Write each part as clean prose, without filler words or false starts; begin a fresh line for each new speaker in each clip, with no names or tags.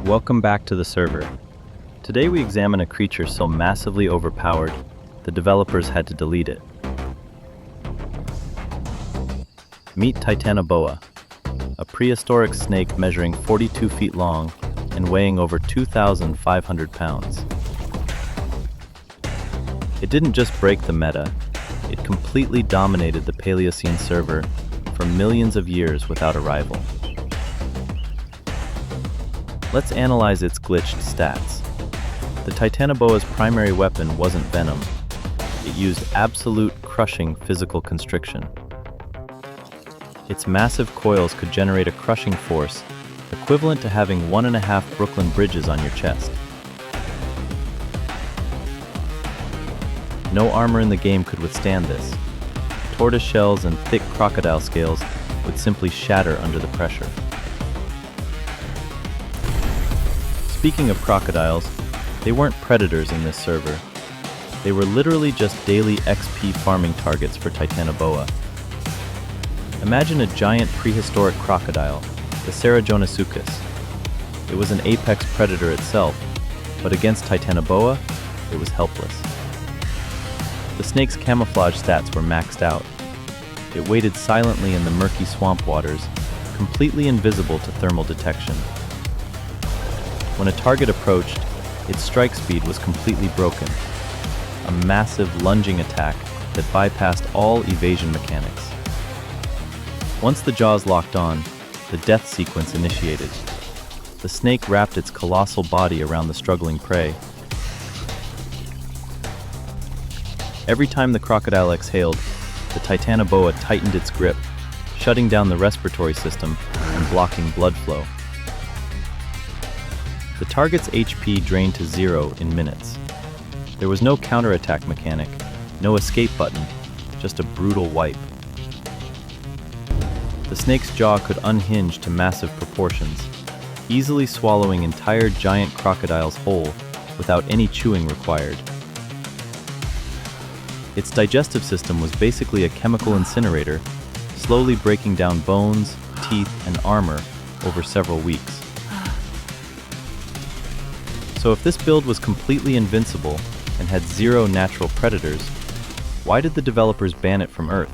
Welcome back to the server. Today we examine a creature so massively overpowered, the developers had to delete it. Meet Titanoboa, a prehistoric snake measuring 42 feet long and weighing over 2,500 pounds. It didn't just break the meta, it completely dominated the Paleocene server for millions of years without a rival. Let's analyze its glitched stats. The Titanoboa's primary weapon wasn't venom. It used absolute crushing physical constriction. Its massive coils could generate a crushing force equivalent to having 1.5 Brooklyn Bridges on your chest. No armor in the game could withstand this. Tortoise shells and thick crocodile scales would simply shatter under the pressure. Speaking of crocodiles, they weren't predators in this server. They were literally just daily XP farming targets for Titanoboa. Imagine a giant prehistoric crocodile, the Ceratonosuchus. It was an apex predator itself, but against Titanoboa, it was helpless. The snake's camouflage stats were maxed out. It waited silently in the murky swamp waters, completely invisible to thermal detection. When a target approached, its strike speed was completely broken, a massive lunging attack that bypassed all evasion mechanics. Once the jaws locked on, the death sequence initiated. The snake wrapped its colossal body around the struggling prey. Every time the crocodile exhaled, the Titanoboa tightened its grip, shutting down the respiratory system and blocking blood flow. The target's HP drained to 0 in minutes. There was no counterattack mechanic, no escape button, just a brutal wipe. The snake's jaw could unhinge to massive proportions, easily swallowing entire giant crocodiles whole without any chewing required. Its digestive system was basically a chemical incinerator, slowly breaking down bones, teeth, and armor over several weeks. So if this build was completely invincible and had 0 natural predators, why did the developers ban it from Earth?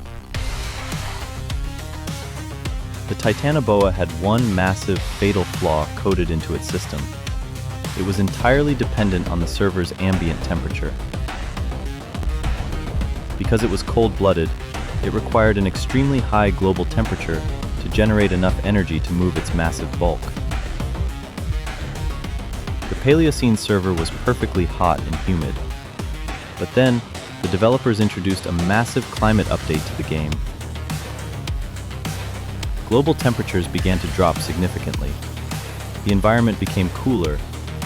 The Titanoboa had one massive, fatal flaw coded into its system. It was entirely dependent on the server's ambient temperature. Because it was cold-blooded, it required an extremely high global temperature to generate enough energy to move its massive bulk. The Paleocene server was perfectly hot and humid. But then, the developers introduced a massive climate update to the game. Global temperatures began to drop significantly. The environment became cooler,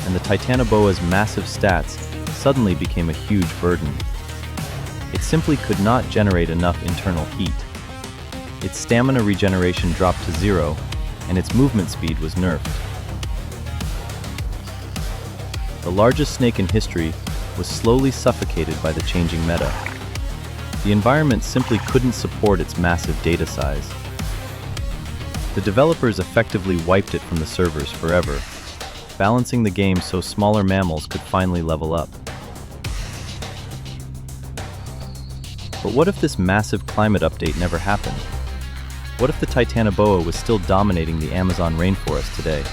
and the Titanoboa's massive stats suddenly became a huge burden. It simply could not generate enough internal heat. Its stamina regeneration dropped to 0, and its movement speed was nerfed. The largest snake in history was slowly suffocated by the changing meta. The environment simply couldn't support its massive data size. The developers effectively wiped it from the servers forever, balancing the game so smaller mammals could finally level up. But what if this massive climate update never happened? What if the Titanoboa was still dominating the Amazon rainforest today?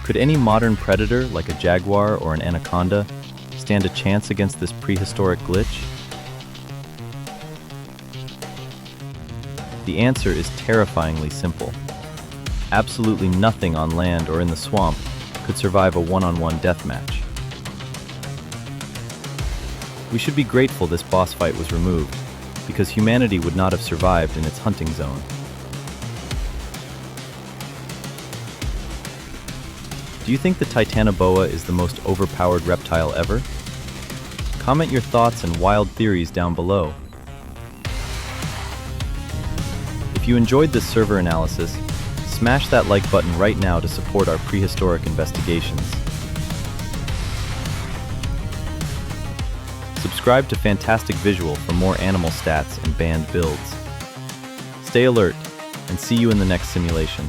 Could any modern predator, like a jaguar or an anaconda, stand a chance against this prehistoric glitch? The answer is terrifyingly simple. Absolutely nothing on land or in the swamp could survive a one-on-one deathmatch. We should be grateful this boss fight was removed, because humanity would not have survived in its hunting zone. Do you think the Titanoboa is the most overpowered reptile ever? Comment your thoughts and wild theories down below. If you enjoyed this server analysis, smash that like button right now to support our prehistoric investigations. Subscribe to Fantastic Visual for more animal stats and banned builds. Stay alert, and see you in the next simulation.